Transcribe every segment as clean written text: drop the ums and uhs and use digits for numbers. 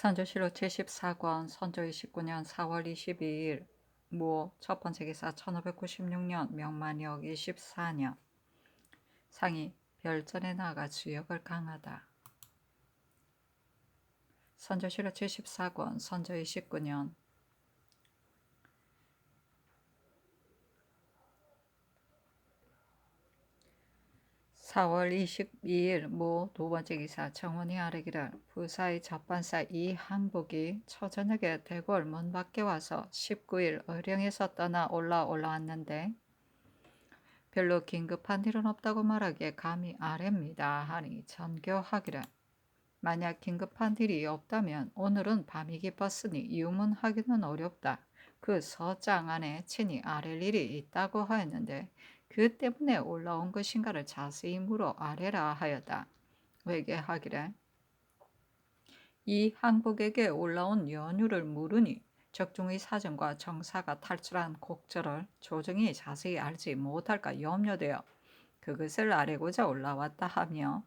선조실록 74권 선조 29년 4월 22일 무 첫 번째 기사 1596년 명만역 24년 상이 별전에 나아가 주역을 강하다. 선조실록 74권 선조 29년 4월 22일 무 두 번째 기사 정원이 아뢰기를 부사의 접반사 이항복이 초저녁에 대궐 문 밖에 와서 19일 어령에서 떠나 올라왔는데 별로 긴급한 일은 없다고 말하기에 감히 아뢰입니다 하니 전교하기를 만약 긴급한 일이 없다면 오늘은 밤이 깊었으니 유문하기는 어렵다. 그 서장 안에 친히 아랠 일이 있다고 하였는데 그 때문에 올라온 것인가를 자세히 물어 아뢰라 하였다. 회개하기를 이 항복에게 올라온 연유를 물으니 적중의 사정과 정사가 탈출한 곡절을 조정이 자세히 알지 못할까 염려되어 그것을 아뢰고자 올라왔다 하며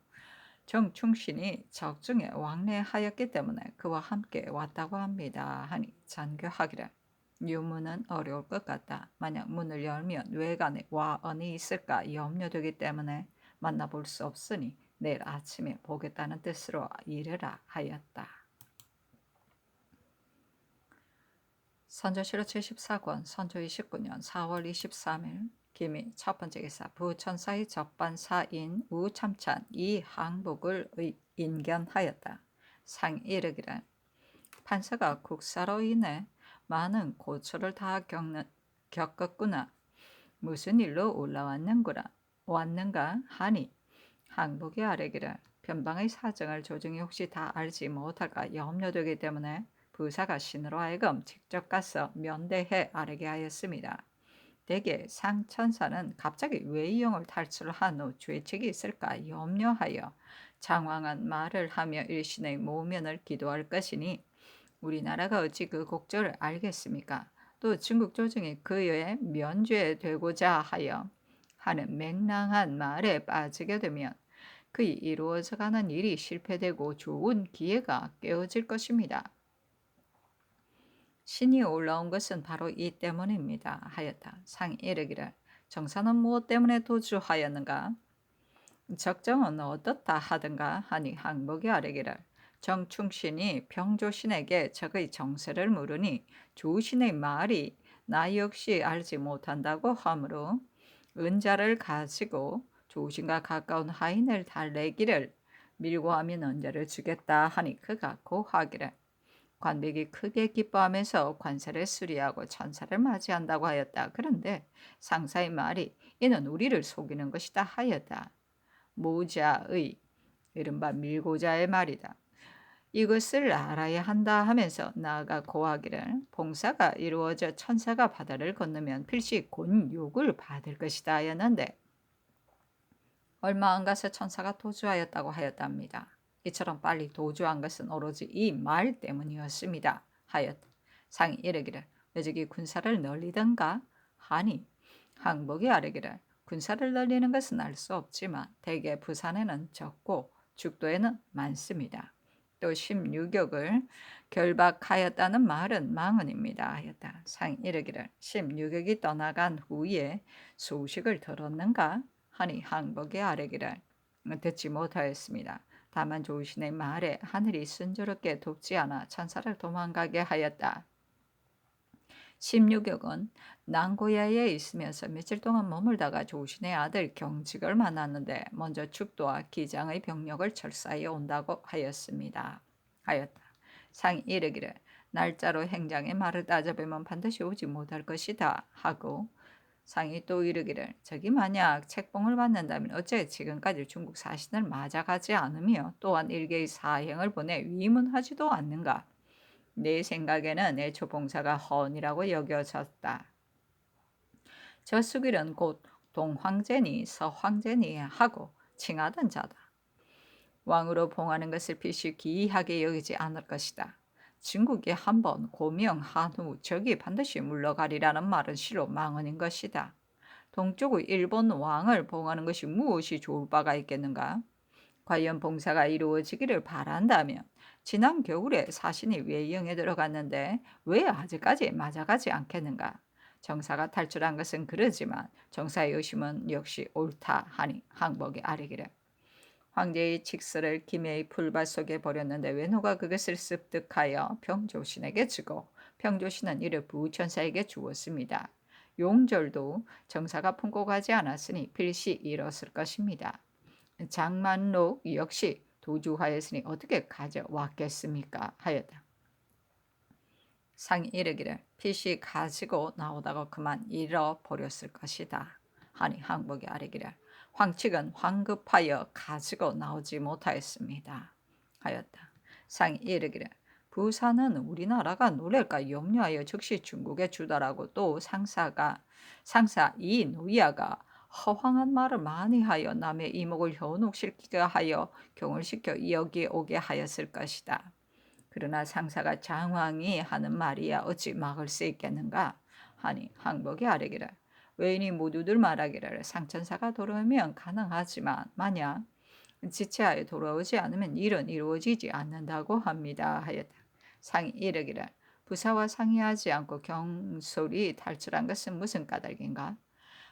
정충신이 적중에 왕래하였기 때문에 그와 함께 왔다고 합니다 하니 잔교하기를 유문은 어려울 것 같다. 만약 문을 열면 외관에 와언이 있을까 염려되기 때문에 만나볼 수 없으니 내일 아침에 보겠다는 뜻으로 이르라 하였다. 선조실록 74권 선조 29년 4월 23일 김이 첫 번째 기사 부천사의 접반사인 우참찬 이항복을 인견하였다. 상이 이르기를 판사가 국사로 인해 많은 고초를 다 겪었구나. 무슨 일로 왔는가 하니 항복이 아뢰기를 변방의 사정을 조정이 혹시 다 알지 못할까 염려되기 때문에 부사가 신으로 하여금 직접 가서 면대해 아뢰게 하였습니다. 대개 상천사는 갑자기 외이용을 탈출한 후 죄책이 있을까 염려하여 장황한 말을 하며 일신의 모면을 기도할 것이니 우리나라가 어찌 그 곡절을 알겠습니까? 또 중국 조정이 그의 면죄되고자 하여 하는 맹랑한 말에 빠지게 되면 그의 이루어져가는 일이 실패되고 좋은 기회가 깨어질 것입니다. 신이 올라온 것은 바로 이 때문입니다 하였다. 상이 이르기를 정사는 무엇 때문에 도주하였는가? 적정은 어떻다 하든가 하니 항복이 아뢰기를 정충신이 병조신에게 적의 정세를 물으니 조신의 말이 나 역시 알지 못한다고 하므로 은자를 가지고 조신과 가까운 하인을 달래기를 밀고 하면 은자를 주겠다 하니 그가 고하기를 관백이 크게 기뻐하면서 관사를 수리하고 천사를 맞이한다고 하였다. 그런데 상사의 말이 이는 우리를 속이는 것이다 하였다. 모자의 이른바 밀고자의 말이다. 이것을 알아야 한다 하면서 나아가 고하기를 봉사가 이루어져 천사가 바다를 건너면 필시 곤욕을 받을 것이다 하였는데 얼마 안 가서 천사가 도주하였다고 하였답니다. 이처럼 빨리 도주한 것은 오로지 이 말 때문이었습니다 하였다. 상이 이르기를 왜적이 군사를 널리던가 하니 항복이 아뢰기를 군사를 널리는 것은 알 수 없지만 대개 부산에는 적고 죽도에는 많습니다. 또 16역을 결박하였다는 말은 망언입니다 하였다. 상이 이르기를 16역이 떠나간 후에 소식을 들었는가 하니 항복이 아뢰기를 듣지 못하였습니다. 다만 조신의 말에 하늘이 순조롭게 돕지 않아 천사를 도망가게 하였다. 16역은 난고야에 있으면서 며칠 동안 머물다가 조신의 아들 경직을 만났는데 먼저 축도와 기장의 병력을 철사해 온다고 하였습니다. 하였다. 상이 이르기를 날짜로 행장의 말을 따져보면 반드시 오지 못할 것이다 하고 상이 또 이르기를 저기 만약 책봉을 받는다면 어째 지금까지 중국 사신을 맞아가지 않으며 또한 일개의 사행을 보내 위문하지도 않는가? 내 생각에는 애초 봉사가 헌이라고 여겨졌다. 저 수길은 곧 동황제니 서황제니 하고 칭하던 자다. 왕으로 봉하는 것을 필시 기이하게 여기지 않을 것이다. 중국이 한번 고명한 후 적이 반드시 물러가리라는 말은 실로 망언인 것이다. 동쪽의 일본 왕을 봉하는 것이 무엇이 좋을 바가 있겠는가? 과연 봉사가 이루어지기를 바란다면 지난 겨울에 사신이 외영에 들어갔는데 왜 아직까지 맞아가지 않겠는가? 정사가 탈출한 것은 그러지만 정사의 의심은 역시 옳다 하니 항복이 아뢰기를 황제의 칙서를 김해의 풀밭 속에 버렸는데 외노가 그것을 습득하여 평조신에게 주고 평조신은 이를 부천사에게 주었습니다. 용절도 정사가 품고 가지 않았으니 필시 잃었을 것입니다. 장만록 역시 도주하였으니 어떻게 가져왔겠습니까? 하였다. 상이 이르기를 필시 가지고 나오다가 그만 잃어버렸을 것이다 하니 항복이 아뢰기를 황측은 황급하여 가지고 나오지 못하였습니다 하였다. 상이 이르기를 부사는 우리나라가 노릴까 염려하여 즉시 중국에 주다라고 또 상사 이 노이아가 허황한 말을 많이 하여 남의 이목을 현혹시키게 하여 경을 시켜 여기에 오게 하였을 것이다. 그러나 상사가 장황히 하는 말이야 어찌 막을 수 있겠는가 하니 항복이 아뢰기를 외인이 모두들 말하기를 상천사가 돌아오면 가능하지만 만약 지체하여 돌아오지 않으면 일은 이루어지지 않는다고 합니다 하였다. 상이 이르기를 부사와 상의하지 않고 경솔이 탈출한 것은 무슨 까닭인가?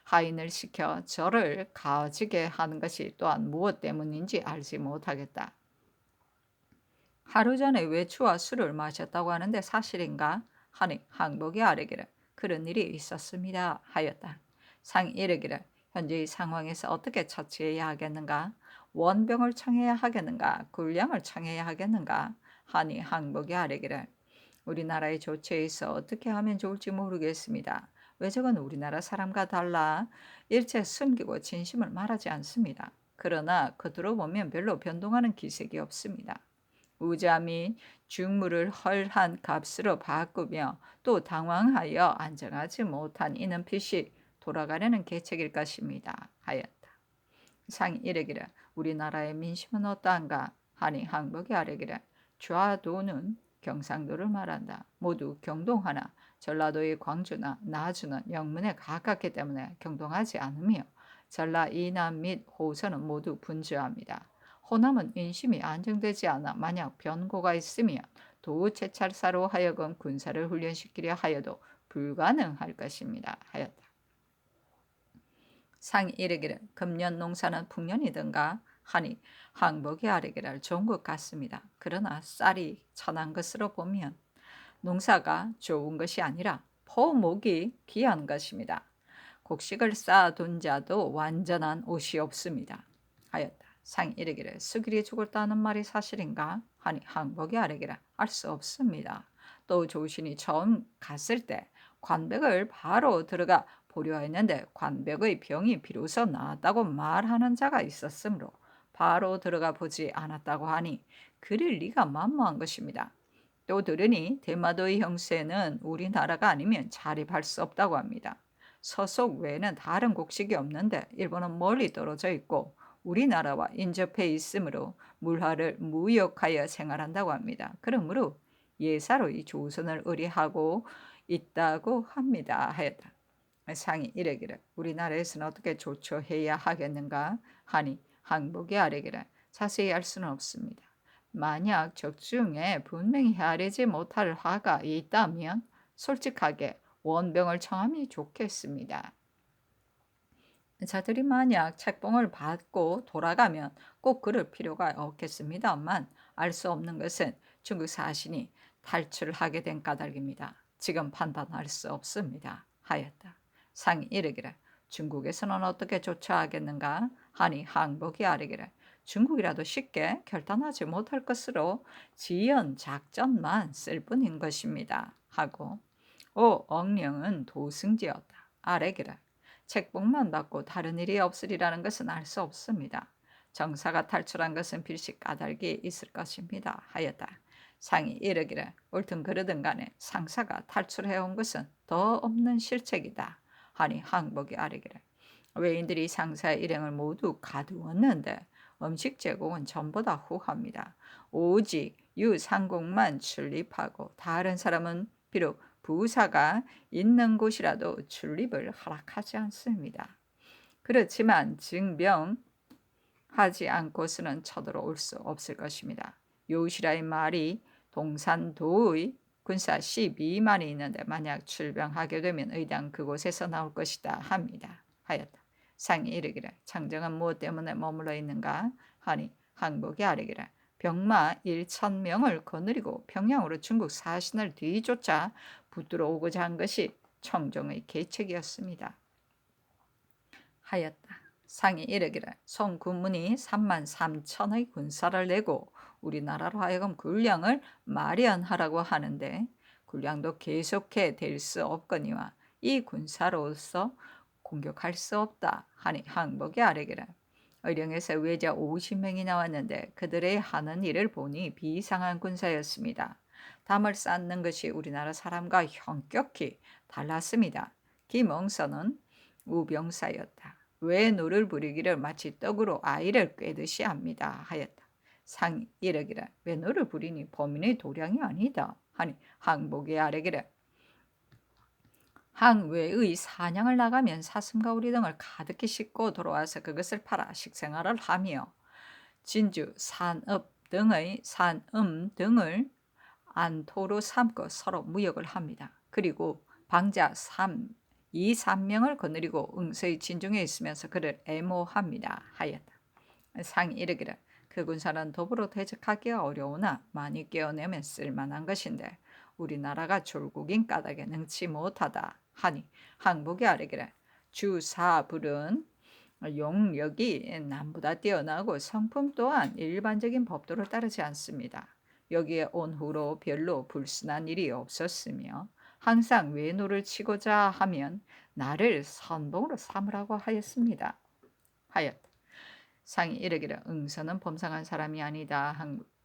하인을 시켜 저를 가지게 하는 것이 또한 무엇 때문인지 알지 못하겠다. 하루 전에 외추와 술을 마셨다고 하는데 사실인가? 하니 항복이 아뢰기를 그런 일이 있었습니다 하였다. 상이 이르기를 현재의 상황에서 어떻게 처치해야 하겠는가? 원병을 청해야 하겠는가? 군량을 청해야 하겠는가? 하니 항복이 아뢰기를 우리나라의 조치에 있어 어떻게 하면 좋을지 모르겠습니다. 외적은 우리나라 사람과 달라 일체 숨기고 진심을 말하지 않습니다. 그러나 겉으로 보면 별로 변동하는 기색이 없습니다. 우자 및 중물을 헐한 값으로 바꾸며 또 당황하여 안정하지 못한 이는 필시 돌아가려는 계책일 것입니다 하였다. 상이 이르기를 우리나라의 민심은 어떠한가 하니 항복이 아뢰기를 좌도는 경상도를 말한다. 모두 경동하나 전라도의 광주나 나주는 영문에 가깝기 때문에 경동하지 않으며 전라 이남 및 호서는 모두 분주합니다. 호남은 인심이 안정되지 않아 만약 변고가 있으면 도체찰사로 하여금 군사를 훈련시키려 하여도 불가능할 것입니다 하였다. 상이 이르기를 금년 농사는 풍년이든가 하니 항복이 아뢰기를 좋은 것 같습니다. 그러나 쌀이 천한 것으로 보면 농사가 좋은 것이 아니라 포목이 귀한 것입니다. 곡식을 쌓아둔 자도 완전한 옷이 없습니다 하였다. 상이 이르기를 수길이 죽었다는 말이 사실인가? 하니 항복이 아뢰기를 알 수 없습니다. 또 조신이 처음 갔을 때 관백을 바로 들어가 보려 했는데 관백의 병이 비로소 나았다고 말하는 자가 있었으므로 바로 들어가 보지 않았다고 하니 그릴 리가 만무한 것입니다. 또 들으니 대마도의 형세는 우리나라가 아니면 자립할 수 없다고 합니다. 서속 외에는 다른 곡식이 없는데 일본은 멀리 떨어져 있고 우리나라와 인접해 있으므로 물화를 무역하여 생활한다고 합니다. 그러므로 예사로 이 조선을 의뢰하고 있다고 합니다 하였다. 상이 이르기를 우리나라에서는 어떻게 조처해야 하겠는가 하니 항복이 아뢰기를 자세히 알 수는 없습니다. 만약 적중에 분명히 헤아리지 못할 화가 있다면 솔직하게 원병을 청함이 좋겠습니다. 자들이 만약 책봉을 받고 돌아가면 꼭 그럴 필요가 없겠습니다만 알 수 없는 것은 중국 사신이 탈출을 하게 된 까닭입니다. 지금 판단할 수 없습니다 하였다. 상이 이르기를 중국에서는 어떻게 조처하겠는가 하니 항복이 아뢰기를 중국이라도 쉽게 결단하지 못할 것으로 지연 작전만 쓸 뿐인 것입니다 하고 오 억령은 도승지였다 아뢰기를 책봉만 받고 다른 일이 없으리라는 것은 알 수 없습니다. 정사가 탈출한 것은 필시 까닭이 있을 것입니다 하였다. 상이 이르기를 옳든 그르든 간에 상사가 탈출해온 것은 더 없는 실책이다 하니 항복이 아뢰기를 외인들이 상사의 일행을 모두 가두었는데 음식 제공은 전보다 후합니다. 오직 유상공만 출입하고 다른 사람은 비록 부사가 있는 곳이라도 출입을 허락하지 않습니다. 그렇지만 증병하지 않고서는 쳐들어올 수 없을 것입니다. 요시라의 말이 동산도의 군사 12만이 있는데 만약 출병하게 되면 의당 그곳에서 나올 것이다 합니다. 하였다. 상이 이르기를 창정은 무엇 때문에 머물러 있는가 하니 항복이 아뢰기를 병마 1,000명을 거느리고 평양으로 중국 사신을 뒤쫓아 붙들어 오고자 한 것이 청정의 계책이었습니다. 하였다. 상이 이르기를 송군문이 33,000의 군사를 내고 우리나라로 하여금 군량을 마련하라고 하는데 군량도 계속해 될 수 없거니와 이 군사로서 공격할 수 없다 하니 항복이 아뢰기를 의령에서 외자 50명이 나왔는데 그들의 하는 일을 보니 비상한 군사였습니다. 담을 쌓는 것이 우리나라 사람과 현격히 달랐습니다. 김응선은 우병사였다. 외노를 부리기를 마치 떡으로 아이를 꿰듯이 합니다. 하였다. 상이 이르기를 외노를 부리니 범인의 도량이 아니다. 하니 항복이 아뢰기를 항외의 사냥을 나가면 사슴과 우리 등을 가득히 싣고 돌아와서 그것을 팔아 식생활을 하며 진주, 산음 등을 안토로 삼고 서로 무역을 합니다. 그리고 방자 2,3명을 거느리고 응서의 진중에 있으면서 그를 애모합니다. 하였다. 상이 이르기를 그 군사는 도보로 대적하기 어려우나 많이 깨어내면 쓸만한 것인데 우리나라가 졸국인 까닭에 능치 못하다 하니 항복이 아뢰기를 주사불은 용력이 남보다 뛰어나고 성품 또한 일반적인 법도를 따르지 않습니다. 여기에 온 후로 별로 불순한 일이 없었으며 항상 외노를 치고자 하면 나를 선봉으로 삼으라고 하였습니다. 하였다. 상이 이르기를 응서는 범상한 사람이 아니다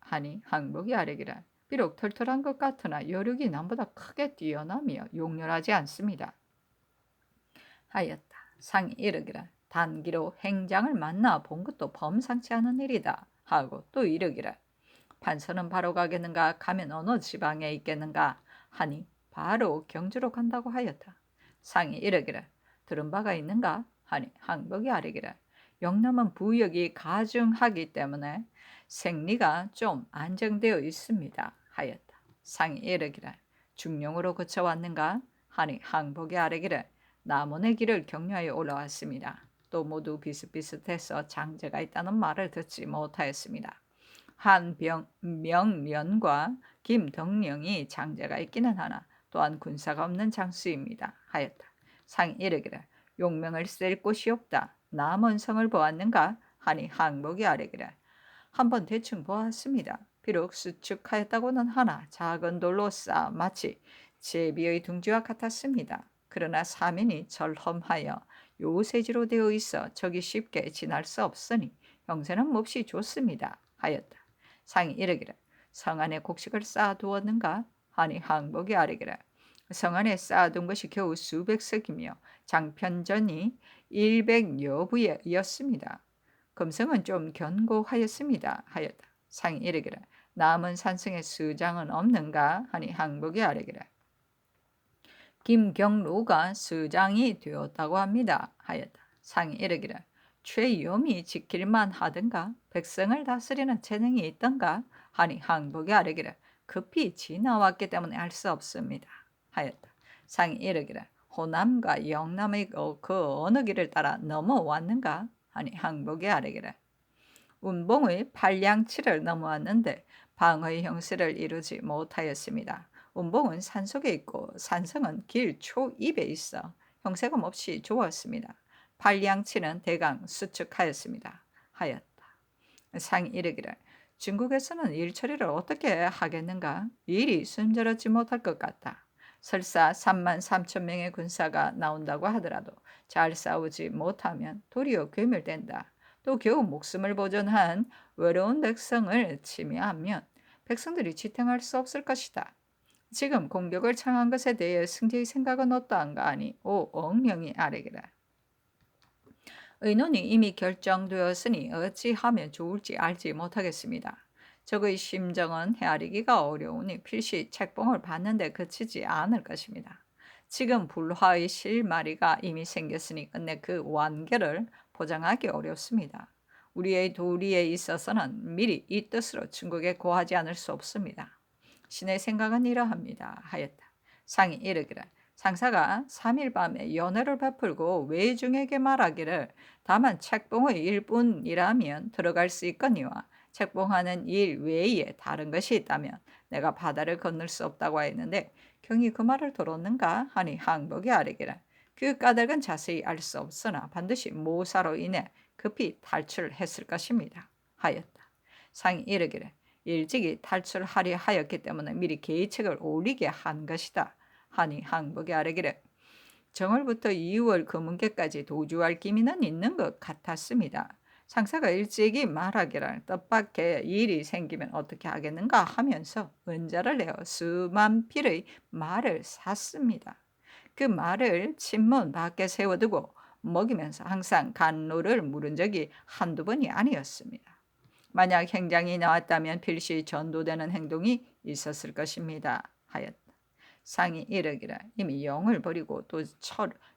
하니 항복이 아뢰기를 비록 털털한 것 같으나 여력이 남보다 크게 뛰어나며 용렬하지 않습니다. 하였다. 상이 이르기를 단기로 행장을 만나 본 것도 범상치 않은 일이다 하고 또 이르기를 판서는 바로 가겠는가 가면 어느 지방에 있겠는가 하니 바로 경주로 간다고 하였다. 상이 이르기를 들은 바가 있는가 하니 항복이 아뢰기를 영남은 부역이 가중하기 때문에 생리가 좀 안정되어 있습니다 하였다. 상이 이르기를 중령으로 거쳐왔는가 하니 항복이 아뢰기를 남원의 길을 경유하여 올라왔습니다. 또 모두 비슷비슷해서 장제가 있다는 말을 듣지 못하였습니다. 한명련과 김덕령이 장제가 있기는 하나 또한 군사가 없는 장수입니다 하였다. 상이 이르기를 용명을 쓸 곳이 없다. 남원성을 보았는가 하니 항복이 아뢰기를 한번 대충 보았습니다. 비록 수축하였다고는 하나 작은 돌로 쌓아 마치 제비의 둥지와 같았습니다. 그러나 사면이 절험하여 요새지로 되어 있어 적이 쉽게 지날 수 없으니 형세는 몹시 좋습니다 하였다. 상이 이르기를 성 안에 곡식을 쌓아두었는가 하니 항복이 아뢰기를 성 안에 쌓아둔 것이 겨우 수백 석이며 장편전이 100여 부였습니다. 금성은 좀 견고하였습니다 하였다. 상이 이르기를 남은 산성의 수장은 없는가 하니 항복이 아뢰기를 김경로가 수장이 되었다고 합니다 하였다. 상이 이르기를 최염이 지킬만 하든가 백성을 다스리는 재능이 있던가 하니 항복이 아뢰기를 급히 지나왔기 때문에 할 수 없습니다 하였다. 상이 이르기를 호남과 영남의 그 어느 길을 따라 넘어왔는가 하니 항복이 아뢰기를 운봉의 팔량치를 넘어왔는데 방어의 형세를 이루지 못하였습니다. 운봉은 산속에 있고 산성은 길 초입에 있어 형세가 몹시 좋았습니다. 팔량치는 대강 수축하였습니다 하였다. 상이 이르기를 중국에서는 일처리를 어떻게 하겠는가? 일이 순조롭지 못할 것 같다. 설사 33,000명의 군사가 나온다고 하더라도 잘 싸우지 못하면 도리어 괴멸된다. 또 겨우 목숨을 보존한 외로운 백성을 침해하면 백성들이 지탱할 수 없을 것이다. 지금 공격을 청한 것에 대해 승제의 생각은 어떠한가 하니 오 엉령이 아뢰기라. 의논이 이미 결정되었으니 어찌하면 좋을지 알지 못하겠습니다. 적의 심정은 헤아리기가 어려우니 필시 책봉을 받는데 그치지 않을 것입니다. 지금 불화의 실마리가 이미 생겼으니 끝내 그 완결을 보장하기 어렵습니다. 우리의 도리에 있어서는 미리 이 뜻으로 중국에 고하지 않을 수 없습니다. 신의 생각은 이러합니다. 하였다. 상이 이르기를 상사가 3일 밤에 연회를 베풀고 외중에게 말하기를 다만 책봉의 일뿐이라면 들어갈 수 있거니와 책봉하는 일 외에 다른 것이 있다면 내가 바다를 건널 수 없다고 하였는데 경이 그 말을 들었는가 하니 항복이 아뢰기를 그 까닭은 자세히 알 수 없으나 반드시 모사로 인해 급히 탈출했을 것입니다. 하였다. 상이 이르기를 일찍이 탈출하려 하였기 때문에 미리 계책을 올리게 한 것이다. 하니 항복이 아뢰기를 정월부터 2월 금은계까지 도주할 기미는 있는 것 같았습니다. 상사가 일찍이 말하기를 뜻밖의 일이 생기면 어떻게 하겠는가 하면서 은자를 내어 수만 필의 말을 샀습니다. 그 말을 침문 밖에 세워두고 먹이면서 항상 간로를 물은 적이 한두 번이 아니었습니다. 만약 행장이 나왔다면 필시 전도되는 행동이 있었을 것입니다. 하였다. 상이 이르기를 이미 영을 버리고 또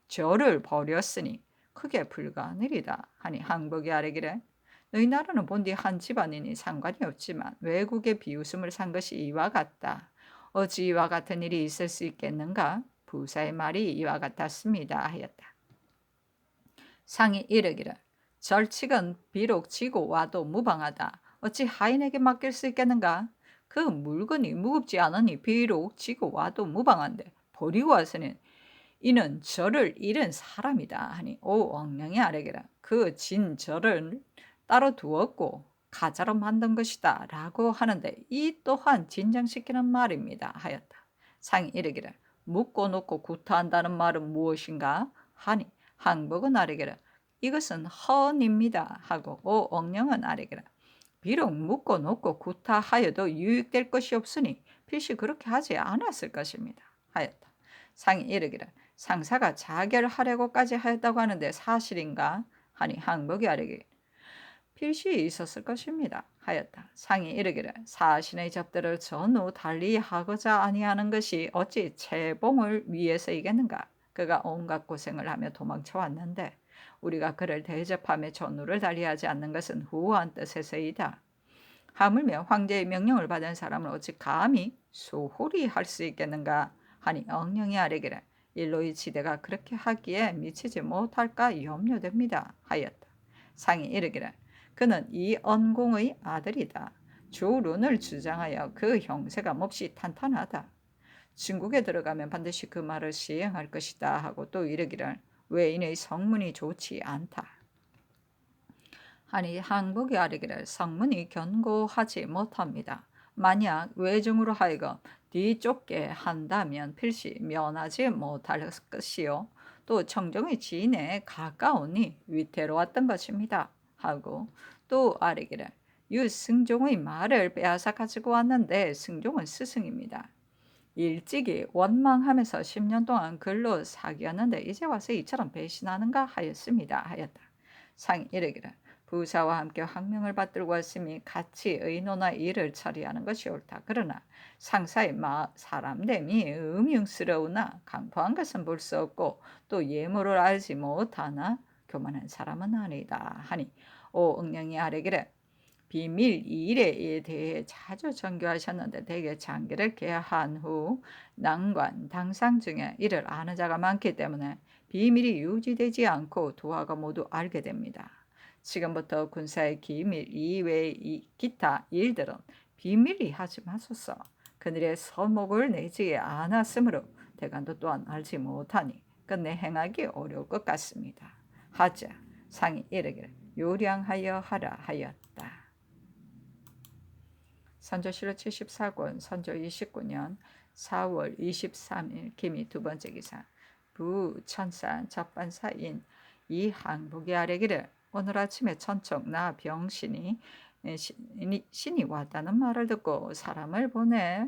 저를 버렸으니 크게 불가하느리다 하니 항복이 아뢰기를 너희 나라는 본디 한 집안이니 상관이 없지만 외국의 비웃음을 산 것이 이와 같다. 어찌 이와 같은 일이 있을 수 있겠는가? 부사의 말이 이와 같았습니다. 하였다. 상이 이르기를 절칙은 비록 지고 와도 무방하다. 어찌 하인에게 맡길 수 있겠는가? 그 물건이 무겁지 않으니 비록 지고 와도 무방한데 버리고 와서는 이는 저를 잃은 사람이다 하니 오 엉령이 아뢰기라 그 진 저를 따로 두었고 가자로 만든 것이다 라고 하는데 이 또한 진정시키는 말입니다 하였다. 상이 이르기를 묻고 놓고 구타한다는 말은 무엇인가 하니 항복은 아뢰기를 이것은 헌입니다 하고 오 엉령은 아뢰기를 비록 묻고 놓고 구타하여도 유익될 것이 없으니 필시 그렇게 하지 않았을 것입니다. 하였다. 상이 이르기를 상사가 자결하려고까지 하였다고 하는데 사실인가? 하니 항복이 아뢰기를 필시 있었을 것입니다. 하였다. 상이 이르기를 사신의 접대를 전후 달리하고자 아니하는 것이 어찌 채봉을 위해서이겠는가? 그가 온갖 고생을 하며 도망쳐 왔는데 우리가 그를 대접하며 전후를 달리하지 않는 것은 후한 뜻에서이다. 하물며 황제의 명령을 받은 사람은 어찌 감히 소홀히 할 수 있겠는가 하니 엉령이 아뢰기를 일로의 지대가 그렇게 하기에 미치지 못할까 염려됩니다. 하였다. 상이 이르기를 그는 이 언공의 아들이다. 조룬을 주장하여 그 형세가 몹시 탄탄하다. 중국에 들어가면 반드시 그 말을 시행할 것이다 하고 또 이르기를 외인의 성문이 좋지 않다. 하니 항복이 아뢰기를 성문이 견고하지 못합니다. 만약 외중으로 하여금 뒤쫓게 한다면 필시 면하지 못할 것이요 또 청정의 지인에 가까우니 위태로웠던 것입니다. 하고 또 아뢰기를 유승종의 말을 빼앗아 가지고 왔는데 승종은 스승입니다. 일찍이 원망하면서 10년 동안 글로 사귀었는데 이제 와서 이처럼 배신하는가 하였습니다. 하였다. 상이 이르기를 부사와 함께 학명을 받들고 왔으니 같이 의논하 일을 처리하는 것이 옳다. 그러나 상사의 사람됨이 음흉스러우나 강포한 것은 볼 수 없고 또 예물을 알지 못하나 교만한 사람은 아니다. 하니 오 응령이 아뢰기를 비밀 일에 대해 자주 전교하셨는데 대개 장기를 개한 후 난관, 당상 중에 이를 아는 자가 많기 때문에 비밀이 유지되지 않고 두하가 모두 알게 됩니다. 지금부터 군사의 기밀 이외의 기타 일들은 비밀이 하지 마소서. 그들의 서목을 내지 않았으므로 대간도 또한 알지 못하니 끝내 행하기 어려울 것 같습니다. 하자 상이 이르기를 요량하여 하라 하였다. 선조실록 74권 선조 29년 4월 23일 기미 두 번째 기사 부천산 적반사인 이항복이 아뢰기를 오늘 아침에 천촉 나 병신이 신이 왔다는 말을 듣고 사람을 보내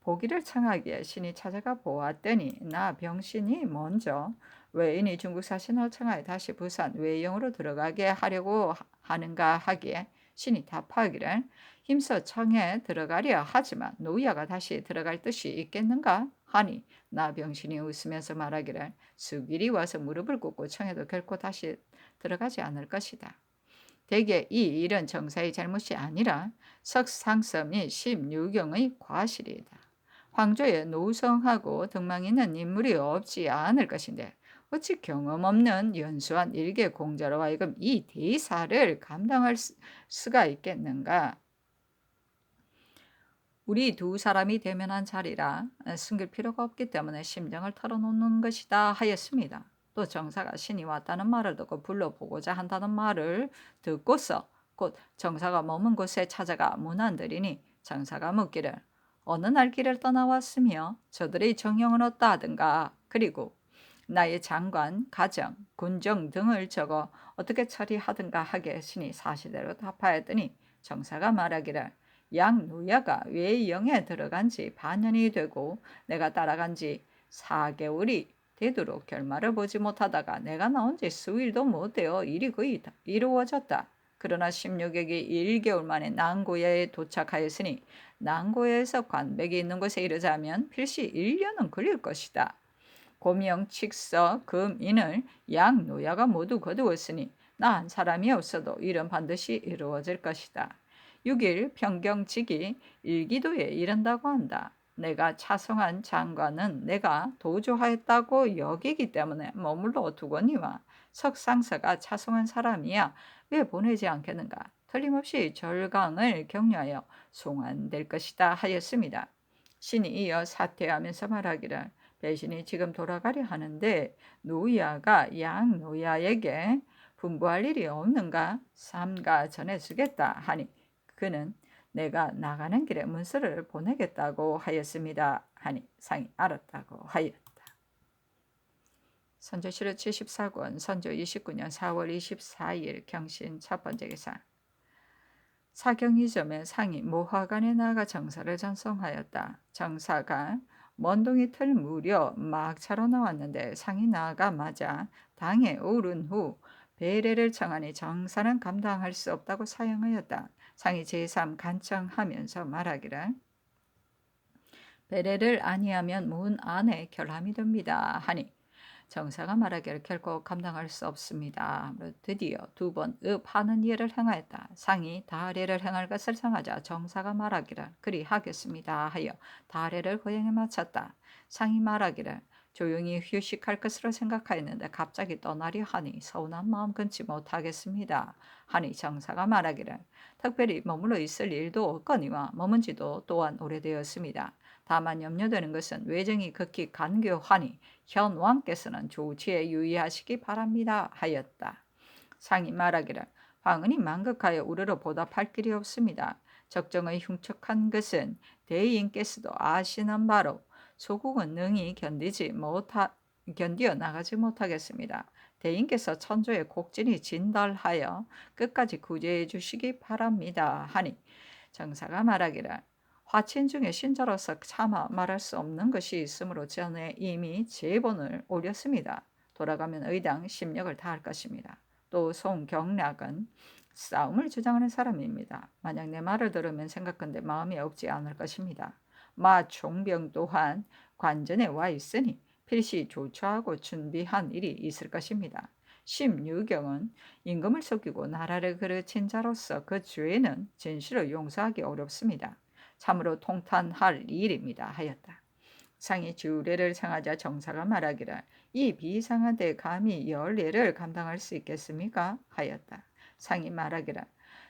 보기를 청하기에 신이 찾아가 보았더니 나 병신이 먼저 외인이 중국 사신을 청하여 다시 부산 외영으로 들어가게 하려고 하는가 하기에 신이 답하기를 힘써 청에 들어가려 하지만 노야가 다시 들어갈 뜻이 있겠는가 하니 나 병신이 웃으면서 말하기를 수길이 와서 무릎을 꿇고 청해도 결코 다시 들어가지 않을 것이다. 대개 이 일은 정사의 잘못이 아니라 석상서 및 심유경의 과실이다. 황조에 노성하고 등망 있는 인물이 없지 않을 것인데 어찌 경험 없는 연수한 일개 공자로 하여금 이 대사를 감당할 수가 있겠는가? 우리 두 사람이 대면한 자리라 숨길 필요가 없기 때문에 심정을 털어놓는 것이다 하였습니다. 또 정사가 신이 왔다는 말을 듣고 불러보고자 한다는 말을 듣고서 곧 정사가 머문 곳에 찾아가 문안드리니 정사가 묻기를 어느 날 길을 떠나왔으며 저들의 정형은 어떠 하든가 그리고 나의 장관, 가정, 군정 등을 적어 어떻게 처리하든가 하게 신이 사실대로 답하였더니 정사가 말하기를 양 노야가 외영에 들어간 지 반년이 되고 내가 따라간 지 4개월이 되도록 결말을 보지 못하다가 내가 나온 지 수일도 못 되어 일이 거의 이루어졌다. 그러나 16역이 1개월 만에 난고야에 도착하였으니 난고야에서 관백이 있는 곳에 이르자면 필시 1년은 걸릴 것이다. 고명, 칙서, 금, 인을 양 노야가 모두 거두었으니 나 한 사람이 없어도 일은 반드시 이루어질 것이다. 6일 평경직이 일기도에 이른다고 한다. 내가 차성한 장관은 내가 도주하였다고 여기기 때문에 머물러 두거니와 석상서가 차성한 사람이야 왜 보내지 않겠는가? 틀림없이 절강을 격려하여 송환될 것이다 하였습니다. 신이 이어 사퇴하면서 말하기를 배신이 지금 돌아가려 하는데 노야가 양 노야에게 분부할 일이 없는가? 삼가 전해주겠다 하니 그는 내가 나가는 길에 문서를 보내겠다고 하였습니다. 하니 상이 알았다고 하였다. 선조실록 74권 선조 29년 4월 24일 경신 첫 번째 기사 사경이점에 상이 모화관에 나가 정사를 전송하였다. 정사가 먼동이 틀 무려 막차로 나왔는데 상이 나가마자 당에 오른 후 배례를 청하니 정사는 감당할 수 없다고 사용하였다. 상이 제3 간청하면서 말하기를 배례를 아니하면 문 안에 결함이 됩니다 하니 정사가 말하기를 결코 감당할 수 없습니다. 드디어 두 번 읍하는 일을 행하였다. 상이 다례를 행할 것을 정하자 정사가 말하기를 그리 하겠습니다 하여 다례를 거행에 마쳤다. 상이 말하기를 조용히 휴식할 것으로 생각하였는데 갑자기 떠나려 하니 서운한 마음 끊지 못하겠습니다 하니 정사가 말하기를 특별히 머물러 있을 일도 없거니와 머문 지도 또한 오래되었습니다. 다만 염려되는 것은 외정이 극히 간교하니 현 왕께서는 조치에 유의하시기 바랍니다 하였다. 상이 말하기를 황은이 만극하여 우르르 보답할 길이 없습니다. 적정의 흉측한 것은 대인께서도 아시는 바로 소국은 능히 견디어 나가지 못하겠습니다. 대인께서 천조의 곡진이 진달하여 끝까지 구제해 주시기 바랍니다 하니 정사가 말하기를 화친 중에 신자로서 차마 말할 수 없는 것이 있으므로 전에 이미 제본을 올렸습니다. 돌아가면 의당 심력을 다할 것입니다. 또 송경락은 싸움을 주장하는 사람입니다. 만약 내 말을 들으면 생각건대 마음이 없지 않을 것입니다. 마 총병 또한 관전에 와 있으니 필시 조처하고 준비한 일이 있을 것입니다. 심유경은 임금을 속이고 나라를 그르친 자로서 그 죄는 진실로 용서하기 어렵습니다. 참으로 통탄할 일입니다 하였다. 상이 주례를 청하자 정사가 말하기를 이 비상한데 감히 열례를 감당할 수 있겠습니까? 하였다. 상이 말하기를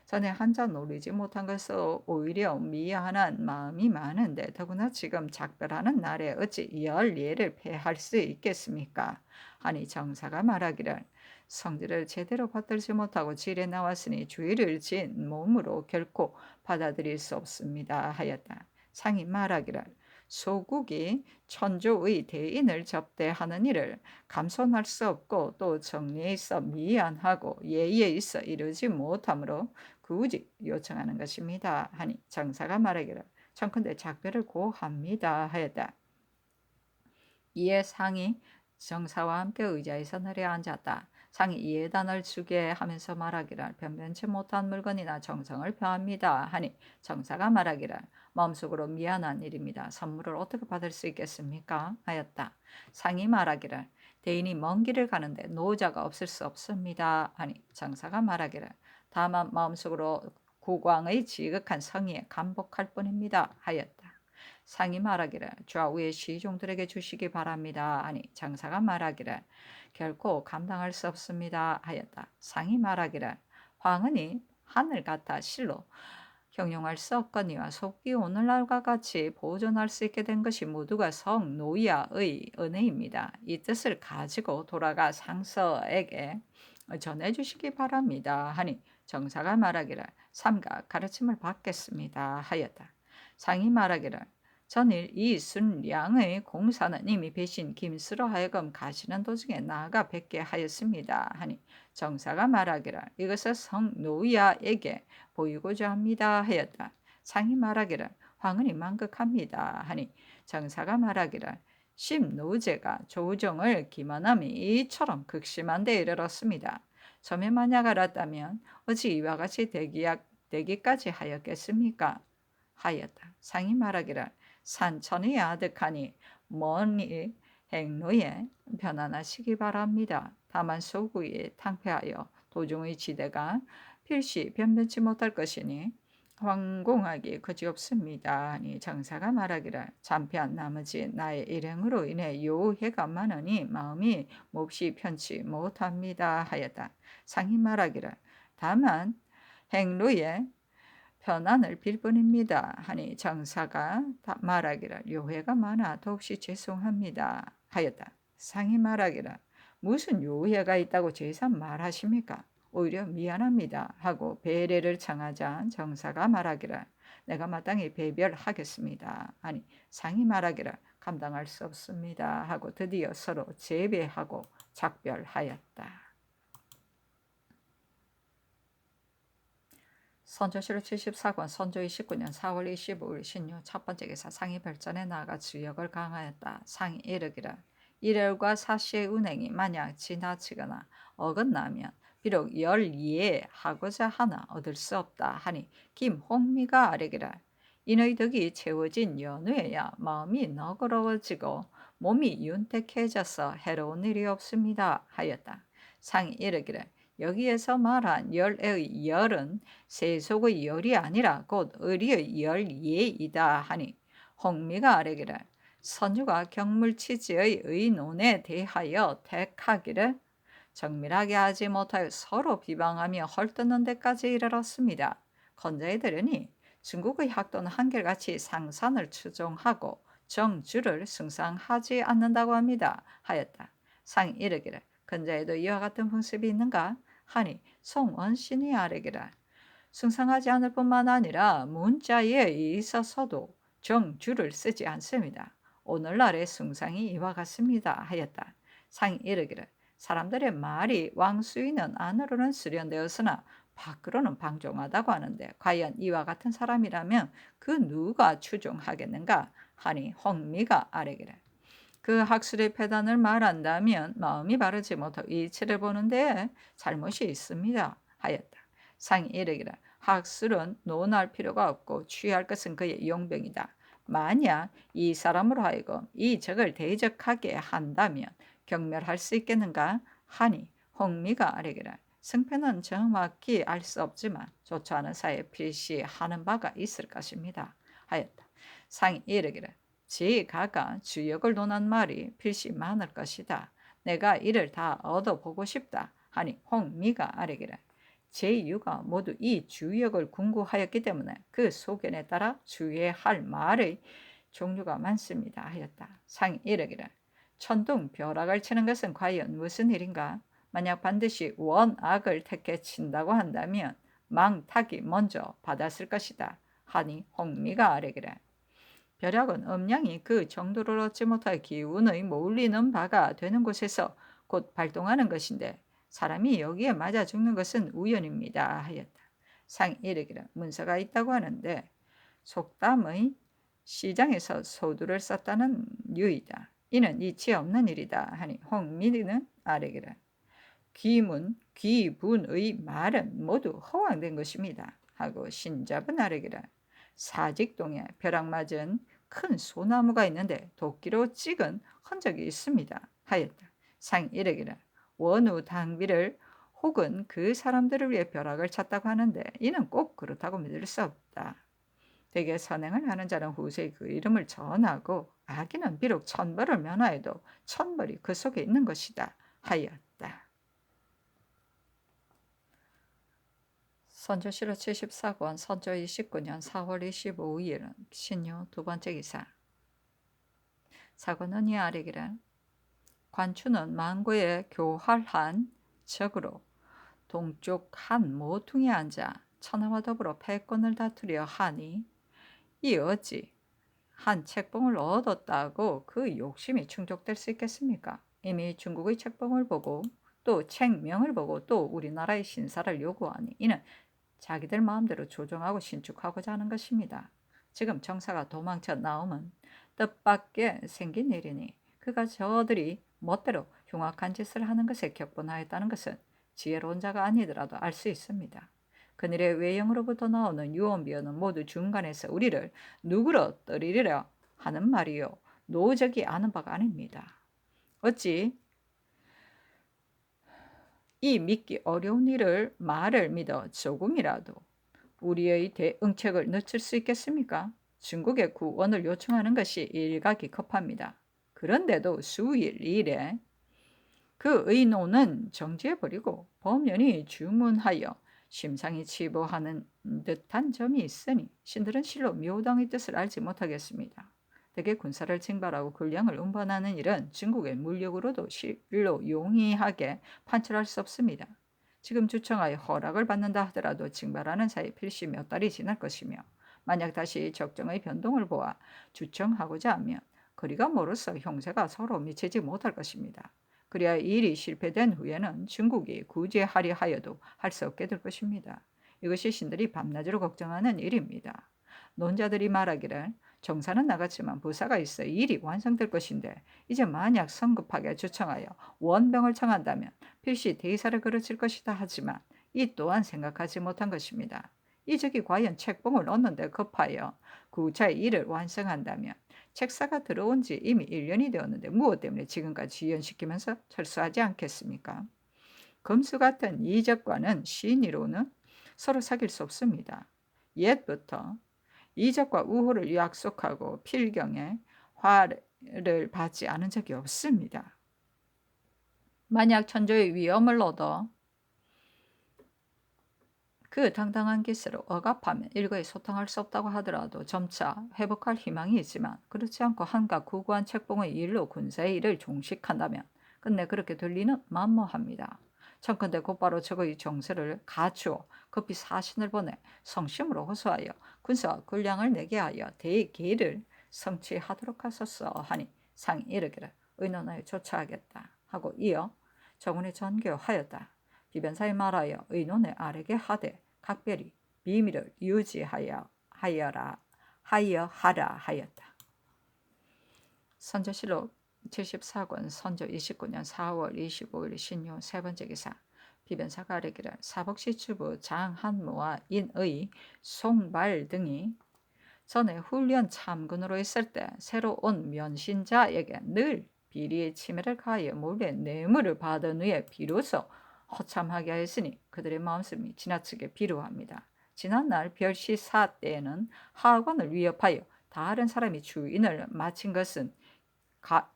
전에 한자 노리지 못한 것으로 오히려 미안한 마음이 많은데 더구나 지금 작별하는 날에 어찌 열례를 폐할 수 있겠습니까? 하니 정사가 말하기를 성질을 제대로 받들지 못하고 질에 나왔으니 주의를 진 몸으로 결코 받아들일 수 없습니다 하였다. 상이 말하기를 소국이 천조의 대인을 접대하는 일을 감손할 수 없고 또 정리에 있어 미안하고 예의에 있어 이르지 못하므로 굳이 요청하는 것입니다 하니 정사가 말하기를 청컨대 작별을 고합니다 하였다. 이에 상이 정사와 함께 의자에서 내려앉았다. 상이 예단을 주게 하면서 말하기를 변변치 못한 물건이나 정성을 표합니다 하니 정사가 말하기를 마음속으로 미안한 일입니다. 선물을 어떻게 받을 수 있겠습니까? 하였다. 상이 말하기를 대인이 먼 길을 가는데 노자가 없을 수 없습니다 하니 정사가 말하기를 다만 마음속으로 국왕의 지극한 성의에 감복할 뿐입니다 하였다. 상이 말하기를 좌우의 시종들에게 주시기 바랍니다 하니 장사가 말하기를 결코 감당할 수 없습니다 하였다. 상이 말하기를 황은이 하늘 같아 실로 형용할 수 없거니와 속이 오늘날과 같이 보존할 수 있게 된 것이 모두가 성 노이아의 은혜입니다. 이 뜻을 가지고 돌아가 상서에게 전해주시기 바랍니다 하니 정사가 말하기를 삼가 가르침을 받겠습니다 하였다. 상이 말하기를 전일 이순량의 공사는 이미 배신 김수로 하여금 가시는 도중에 나아가 뵙게 하였습니다 하니 정사가 말하기를 이것을 성 노이아에게 보이고자 합니다 하였다. 상이 말하기를 황은이 만극합니다 하니 정사가 말하기를 심노제가 조정을 기만함이 이처럼 극심한 데 이르렀습니다. 처음에 만약 알았다면 어찌 이와 같이 되기까지 하였겠습니까? 하였다. 상이 말하기를 산천이 아득하니 머니 행로에 편안하시기 바랍니다. 다만 소구에 탕폐하여 도중의 지대가 필시 변변치 못할 것이니 황공하기 그지없습니다. 하니 장사가 말하기를 잠피한 나머지 나의 일행으로 인해 요해가 많으니 마음이 몹시 편치 못합니다 하였다. 상이 말하기를 다만 행로에 편안을 빌 뿐입니다 하니 장사가 말하기를 요해가 많아 더없이 죄송합니다 하였다. 상이 말하기를 무슨 요해가 있다고 제삼 말하십니까? 오히려 미안합니다 하고 배례를 청하자 정사가 말하기를 내가 마땅히 배별하겠습니다 하니 상이 말하기를 감당할 수 없습니다 하고 드디어 서로 재배하고 작별하였다. 선조실록 74권 선조 29년 4월 25일 신유 첫 번째 기사 상이 별전에 나아가 주역을 강하였다. 상이 이르기를 일월과 사시의 운행이 만약 지나치거나 어긋나면 비록 열이에 하고자 하나 얻을 수 없다 하니 김홍미가 아뢰기를 인의 덕이 채워진 연후에야 마음이 너그러워지고 몸이 윤택해져서 해로운 일이 없습니다 하였다. 상이 이르기를 여기에서 말한 열의 열은 세속의 열이 아니라 곧 의리의 열예이다 하니 홍미가 아뢰기를 선유가 경물치지의 의논에 대하여 택하기를 정밀하게 하지 못하여 서로 비방하며 헐뜯는 데까지 이르렀습니다. 건자에 들으니 중국의 학도는 한결같이 상산을 추종하고 정주를 숭상하지 않는다고 합니다 하였다. 상이 이르기를 근자에도 이와 같은 풍습이 있는가? 하니 송원신이 아뢰기를 숭상하지 않을 뿐만 아니라 문자에 있어서도 정주를 쓰지 않습니다. 오늘날의 숭상이 이와 같습니다 하였다. 상이 이르기를 사람들의 말이 왕수인은 안으로는 수련되었으나 밖으로는 방종하다고 하는데 과연 이와 같은 사람이라면 그 누가 추종하겠는가? 하니 홍미가 아뢰기를 그 학술의 패단을 말한다면 마음이 바르지 못하고 이치를 보는데 잘못이 있습니다 하였다. 상이 이르기를 학술은 논할 필요가 없고 취할 것은 그의 용병이다. 만약 이 사람으로 하여금 이 적을 대적하게 한다면 경멸할 수 있겠는가? 하니 홍미가 아뢰기를 승패는 정확히 알 수 없지만 좋지 않은 사이에 필시 하는 바가 있을 것입니다 하였다. 상이 이르기를 제가가 주역을 논한 말이 필시 많을 것이다. 내가 이를 다 얻어보고 싶다. 하니 홍미가 아뢰기를 제유가 모두 이 주역을 궁구하였기 때문에 그 소견에 따라 주의할 말의 종류가 많습니다 하였다. 상이 이르기를 천둥 벼락을 치는 것은 과연 무슨 일인가? 만약 반드시 원악을 택해 친다고 한다면 망탁이 먼저 받았을 것이다. 하니 홍미가 아뢰기를 벼락은 음량이 그 정도를 얻지 못할 기운의 몰리는 바가 되는 곳에서 곧 발동하는 것인데 사람이 여기에 맞아 죽는 것은 우연입니다 하였다. 상이 이르기를 문서가 있다고 하는데 속담의 시장에서 소두를 썼다는 유이다. 이는 이치 없는 일이다 하니 홍미는 아뢰기를 귀분의 말은 모두 허황된 것입니다 하고 신잡은 아뢰기를 사직동에 벼락 맞은 큰 소나무가 있는데 도끼로 찍은 흔적이 있습니다 하였다. 상이 이르기를 원우 당비를 혹은 그 사람들을 위해 벼락을 쳤다고 하는데 이는 꼭 그렇다고 믿을 수 없다. 대개 선행을 하는 자는 후세에 그 이름을 전하고 악인은 비록 천벌을 면하여도 천벌이 그 속에 있는 것이다 하였다. 선조실록 74권 선조 29년 4월 25일 신유 두 번째 기사. 사고는 이 아래기를 관추는 만고에 교활한 적으로 동쪽 한 모퉁이에 앉아 천하와 더불어 패권을 다투려 하니 이 어찌 한 책봉을 얻었다고 그 욕심이 충족될 수 있겠습니까? 이미 중국의 책봉을 보고 또 책명을 보고 또 우리나라의 신사를 요구하니 이는 자기들 마음대로 조정하고 신축하고자 하는 것입니다. 지금 정사가 도망쳐 나오면 뜻밖에 생긴 일이니 그가 저들이 멋대로 흉악한 짓을 하는 것에 격분하였다는 것은 지혜로운 자가 아니더라도 알 수 있습니다. 그늘의 외형으로부터 나오는 유언비어는 모두 중간에서 우리를 누구로 떨이리려 하는 말이요 노적이 아는 바가 아닙니다. 어찌 이 믿기 어려운 일을 말을 믿어 조금이라도 우리의 대응책을 늦출 수 있겠습니까? 중국의 구원을 요청하는 것이 일각이 급합니다. 그런데도 수일 이래 그 의논은 정지해버리고 범연이 주문하여 심상이 치부하는 듯한 점이 있으니 신들은 실로 묘당의 뜻을 알지 못하겠습니다. 대개 군사를 징발하고 군량을 운반하는 일은 중국의 물력으로도 실로 용이하게 판출할 수 없습니다. 지금 주청하여 허락을 받는다 하더라도 징발하는 사이 필시 몇 달이 지날 것이며 만약 다시 적정의 변동을 보아 주청하고자 하면 거리가 멀어서 형세가 서로 미치지 못할 것입니다. 그래야 일이 실패된 후에는 중국이 구제하려 하여도 할 수 없게 될 것입니다. 이것이 신들이 밤낮으로 걱정하는 일입니다. 논자들이 말하기를 정사는 나갔지만 부사가 있어 일이 완성될 것인데 이제 만약 성급하게 주청하여 원병을 청한다면 필시 대사를 그르칠 것이다 하지만 이 또한 생각하지 못한 것입니다. 이 적이 과연 책봉을 얻는데 급하여 구차의 일을 완성한다면 책사가 들어온 지 이미 1년이 되었는데 무엇 때문에 지금까지 지연시키면서 철수하지 않겠습니까? 금수 같은 이적과는 시인이로는 서로 사귈 수 없습니다. 옛부터 이적과 우호를 약속하고 필경에 화를 받지 않은 적이 없습니다. 만약 천조의 위엄을 얻어 그 당당한 기세로 억압하면 일거에 소탕할 수 없다고 하더라도 점차 회복할 희망이 있지만 그렇지 않고 한갓 구구한 책봉의 일로 군사의 일을 종식한다면 끝내 그렇게 될 리는 만무합니다. 청컨대 곧바로 적의 정세를 갖추어 급히 사신을 보내 성심으로 호소하여 군사와 군량을 내게 하여 대계를 성취하도록 하소서 하니 상이 이르기를 의논하여 조처하겠다 하고 이어 정원에 전교하였다. 비변사에 말하여 의논에 아래게 하되 각별히 비밀을 유지하여 하라 하였다. 선조실록 74권 선조 29년 4월 25일 신유 세 번째 기사. 비변사가 아뢰기를 사복시 주부 장한무와 인의 송발 등이 전에 훈련 참군으로 있을 때 새로 온 면신자에게 늘 비리의 침해를 가하여 몰래 뇌물을 받은 후에 비로소 허참하게 하였으니 그들의 마음씀이 지나치게 비루합니다. 지난날 별시사 때에는 하관을 위협하여 다른 사람이 주인을 마친 것은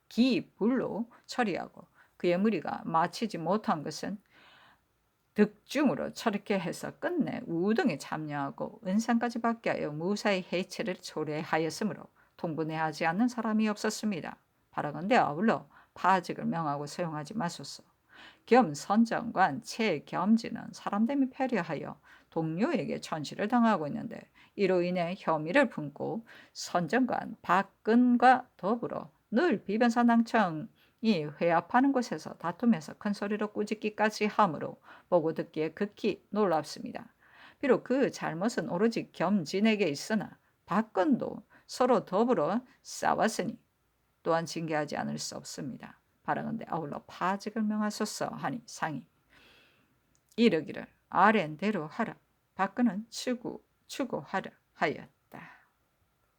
기불로 처리하고 그의 무리가 마치지 못한 것은 득중으로 처리케 해서 끝내 우등에 참여하고 은상까지 받게 하여 무사히 해체를 초래하였으므로 통분해하지 않는 사람이 없었습니다. 바라건대 아울러 파직을 명하고 사용하지 마소서. 겸 선정관 최겸지는 사람됨이 패려하여 동료에게 천시를 당하고 있는데 이로 인해 혐의를 품고 선정관 박근과 더불어 늘 비변사 낭청이 회합하는 곳에서 다투면서 큰 소리로 꾸짖기까지 하므로 보고 듣기에 극히 놀랍습니다. 비록 그 잘못은 오로지 겸진에게 있으나 박근도 서로 더불어 싸웠으니 또한 징계하지 않을 수 없습니다. 바라건대 아울러 파직을 명하소서 하니 상이 이르기를 아랜대로 하라. 박근은 추구하라 하였다.